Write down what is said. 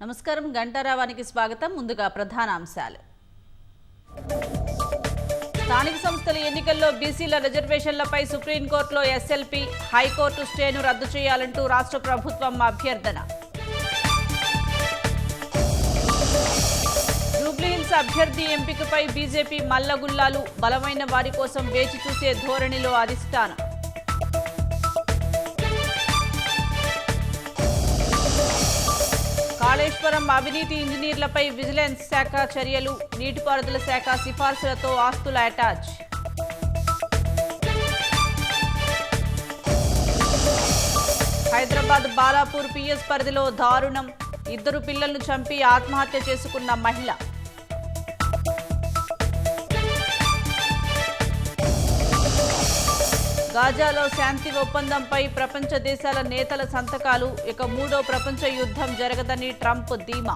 నమస్కారం గంటారావానికి స్వాగతం. ముందుగా ప్రధాన అంశాలు. స్థానిక సంస్థల ఎన్నికల్లో బీసీల రిజర్వేషన్లపై సుప్రీంకోర్టులో ఎస్ఎల్పీ, హైకోర్టు స్టేను రద్దు చేయాలంటూ రాష్ట్ర ప్రభుత్వం అభ్యర్థన. జూబ్లీహిల్స్ అభ్యర్థి ఎంపికపై బీజేపీ మల్లగుల్లాలు, బలమైన వారి కోసం వేచి చూసే ధోరణిలో అధిష్టానం. కాళేశ్వరం అవినీతి ఇంజనీర్లపై విజిలెన్స్ శాఖ చర్యలు, నీటిపారుదల శాఖ సిఫార్సులతో ఆస్తుల అటాచ్. హైదరాబాద్ బాలాపూర్ పిఎస్ పరిధిలో దారుణం, 2 పిల్లలను చంపి ఆత్మహత్య చేసుకున్న మహిళ. గాజాలో శాంతి ఒప్పందంపై ప్రపంచ దేశాల నేతల సంతకాలు, ఇక 3వ ప్రపంచ యుద్ధం జరగదని ట్రంప్ ధీమా.